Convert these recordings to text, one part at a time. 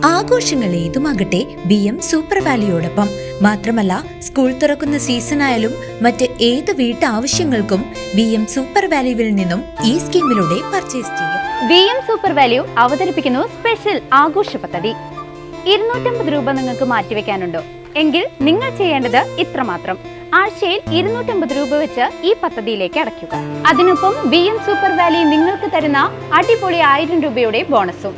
ആഘോഷങ്ങൾ ഏതുമാകട്ടെ BM super വാലിയോടൊപ്പം. മാത്രമല്ല, സ്കൂൾ തുറക്കുന്ന സീസണായാലും മറ്റ് ഏത് വീട്ടാവശ്യങ്ങൾക്കും BM സൂപ്പർ വാല്യൂവിൽ നിന്നും ഈ സ്കീമിലൂടെ പർച്ചേസ് ചെയ്യാം. BM സൂപ്പർ വാല്യൂ അവതരിപ്പിക്കുന്നു സ്പെഷ്യൽ ആഘോഷ പദ്ധതി. 250 രൂപ നിങ്ങൾക്ക് മാറ്റിവെക്കാനുണ്ടോ? എങ്കിൽ നിങ്ങൾ ചെയ്യേണ്ടത് ഇത്രമാത്രം: ആഴ്ചയിൽ 250 രൂപ വെച്ച് ഈ പദ്ധതിയിലേക്ക് അടയ്ക്കുക. അതിനൊപ്പം BM സൂപ്പർ വാല്യൂ നിങ്ങൾക്ക് തരുന്ന അടിപൊളി 1000 രൂപയുടെ ബോണസും.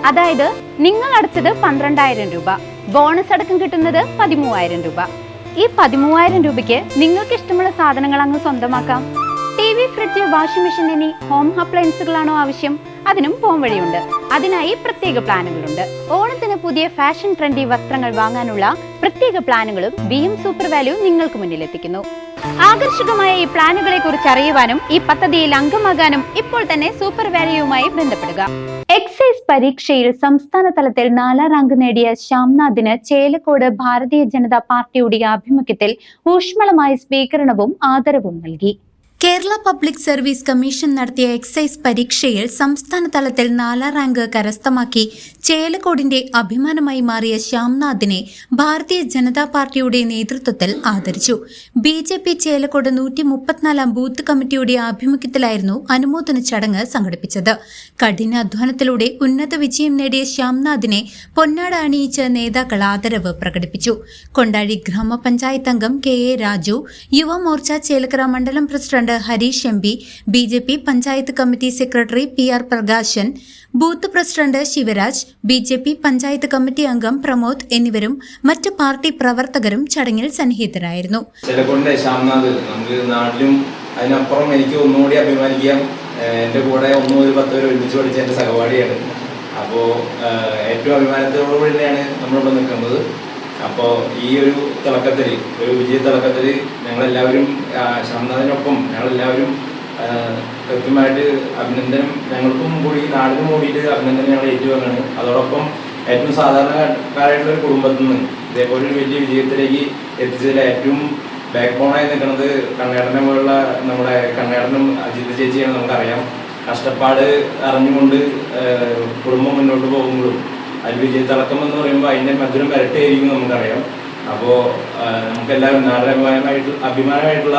അതായത് നിങ്ങൾ അടച്ചത് 12,000 രൂപ, ബോണസ് അടക്കം കിട്ടുന്നത് 13,000 രൂപ. ഈ 13,000 രൂപയ്ക്ക് നിങ്ങൾക്ക് ഇഷ്ടമുള്ള സാധനങ്ങൾ അങ്ങ് സ്വന്തമാക്കാം. TV, ഫ്രിഡ്ജ്, വാഷിംഗ് മെഷീൻ എന്നീ ഹോം അപ്ലയൻസുകളാണോ ആവശ്യം? അതിനും പോം വഴിയുണ്ട്. അതിനായി പ്രത്യേക പ്ലാനുകളുണ്ട്. ഓണത്തിന് പുതിയ ഫാഷൻ ട്രെൻഡി വസ്ത്രങ്ങൾ വാങ്ങാനുള്ള പ്രത്യേക പ്ലാനുകളും BM സൂപ്പർ വാല്യൂ നിങ്ങൾക്ക് മുന്നിലെത്തിക്കുന്നു. ആകർഷകമായ ഈ പ്ലാനുകളെ കുറിച്ച് അറിയുവാനും ഈ പദ്ധതിയിൽ അംഗമാകാനും ഇപ്പോൾ തന്നെ സൂപ്പർ വാല്യൂവുമായി ബന്ധപ്പെടുക. എക്സൈസ് പരീക്ഷയിൽ സംസ്ഥാന തലത്തിൽ 4ാം റാങ്ക് നേടിയ ശ്യാംനാഥിന് ചേലക്കോട് ഭാരതീയ ജനതാ പാർട്ടിയുടെ ആഭിമുഖ്യത്തിൽ ഊഷ്മളമായ സ്വീകരണവും ആദരവും നൽകി. കേരള പബ്ലിക് സർവീസ് കമ്മീഷൻ നടത്തിയ എക്സൈസ് പരീക്ഷയിൽ സംസ്ഥാന തലത്തിൽ 4ാം റാങ്ക് കരസ്ഥമാക്കി ചേലക്കോടിന്റെ അഭിമാനമായി മാറിയ ശ്യാംനാഥിനെ ഭാരതീയ ജനതാ പാർട്ടിയുടെ നേതൃത്വത്തിൽ ആദരിച്ചു. BJP ചേലക്കോട് 134ാം ബൂത്ത് കമ്മിറ്റിയുടെ ആഭിമുഖ്യത്തിലായിരുന്നു അനുമോദന ചടങ്ങ് സംഘടിപ്പിച്ചത്. കഠിനാധ്വാനത്തിലൂടെ ഉന്നത വിജയം നേടിയ ശ്യാംനാഥിനെ പൊന്നാട അണിയിച്ച് നേതാക്കൾ ആദരവ് പ്രകടിപ്പിച്ചു. കൊണ്ടാഴി ഗ്രാമപഞ്ചായത്ത് അംഗം KA രാജു, യുവമോർച്ച ചേലക്കര മണ്ഡലം president Harish MP, BJP panchayat committee secretary PR Prakashan, booth president Sivaraj, BJP panchayat committee അംഗം പ്രമോദ് എന്നിവരും മറ്റ് പാർട്ടി പ്രവർത്തകരും ചടങ്ങിൽ സന്നിഹിതരായിരുന്നു. ചേലക്കോടിന്റെ ശ്യാംനാഥ് നമുക്ക് നാട്ടിലും അതിനപ്പുറം എനിക്ക് ഒന്നുകൂടി അഭിമാനിക്കാം. എൻ്റെ കൂടെ 1 മുതൽ 10 വരെ ഒരുമിച്ച് പഠിച്ച എൻ്റെ സഹപാഠിയാണ്. അപ്പോൾ ഏറ്റവും അഭിമാനത്തോടുകൂടി തന്നെയാണ് നമ്മളിവിടെ നിൽക്കുന്നത്. അപ്പോൾ ഈ ഒരു തിളക്കത്തിൽ, ഒരു വിജയ തിളക്കത്തിൽ ഞങ്ങളെല്ലാവരും ശ്യാംനാഥിനൊപ്പം ഞങ്ങളെല്ലാവരും കൃത്യമായിട്ട് അഭിനന്ദനം, ഞങ്ങൾക്കും കൂടി നാടിനും കൂടിയിട്ട് അഭിനന്ദനം ഞങ്ങൾ ഏറ്റുവാങ്ങാണ്. അതോടൊപ്പം ഏറ്റവും സാധാരണക്കാരായിട്ടുള്ള ഒരു കുടുംബത്തിൽ നിന്ന് ഇതേപോലെ ഒരു വലിയ വിജയത്തിലേക്ക് എത്തിച്ചതിൽ ഏറ്റവും ബാക്ക് ബോണായി നിൽക്കുന്നത് കണ്ണേടനെ പോലുള്ള നമ്മുടെ കണ്ണേടനും അജിത് ചേച്ചിയാണ്. നമുക്കറിയാം, കഷ്ടപ്പാട് അറിഞ്ഞുകൊണ്ട് കുടുംബം മുന്നോട്ട് പോകുമ്പോഴും അതിൽ വിജയ തിളക്കം എന്ന് പറയുമ്പോൾ അതിൻ്റെ മധുരം വരട്ടെയായിരിക്കും നമുക്കറിയാം. അപ്പോൾ നമുക്കെല്ലാവരും അഭിമാനമായിട്ടുള്ള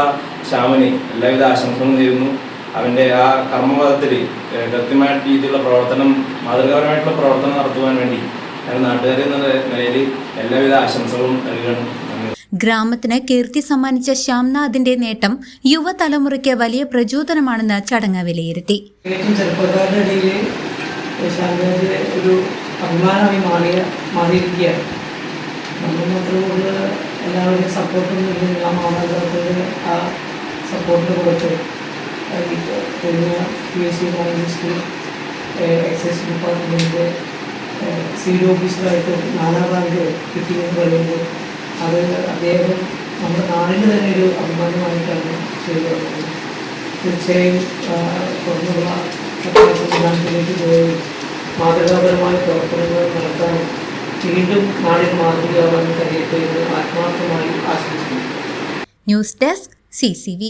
ശ്യാമന് എല്ലാവിധ ആശംസകളും നേരുന്നു. അവൻ്റെ ആ കർമ്മപഥത്തിൽ കൃത്യമായ രീതിയിലുള്ള പ്രവർത്തനം, മാതൃകാപരമായിട്ടുള്ള പ്രവർത്തനം നടത്തുവാൻ വേണ്ടി ഞങ്ങൾ നാട്ടുകാരെന്ന നിലയിൽ എല്ലാവിധ ആശംസകളും നൽകുകയാണ്. ഗ്രാമത്തിന് കീർത്തി സമ്മാനിച്ച ശ്യാംനാഥിന്റെ നേട്ടം യുവതലമുറയ്ക്ക് വലിയ പ്രചോദനമാണെന്ന് ചടങ്ങ് വിലയിരുത്തി. ചെറുപ്പക്കാരുടെ ഇടയിൽ ഒരു അഭിമാനമായി മാറിയിരിക്കുകയാണ്. നമ്മൾ മാത്രം എല്ലാവരുടെയും സപ്പോർട്ടൊന്നും ഇല്ലെങ്കിൽ ആ മാതാപിതാക്കളുടെ ആ സപ്പോർട്ടിനെ കുറിച്ച് കഴിഞ്ഞ PSC കോൺഗ്രസ് എക്സൈസ് ഡിപ്പാർട്ട്മെൻറ്റിൻ്റെ സീഡ് ഓഫീസറായിട്ട് 4ാം റാങ്ക് കിട്ടിയെന്ന് പറയുമ്പോൾ അത് അദ്ദേഹം നമ്മുടെ നാടിന് തന്നെ ഒരു അഭിമാനമായിട്ടാണ് ചെയ്തു വരുന്നത്. തീർച്ചയായും തുടർന്നുള്ള സംവിധാനത്തിലേക്ക് പോയി മാതൃകാപരമായ പ്രവർത്തനങ്ങൾ നടത്താനും വീണ്ടും നാടിന് മാതൃകയാവാനും കഴിയട്ടെ എന്ന് ആത്മാർത്ഥമായി ആശംസിക്കുന്നു. News desk CCV.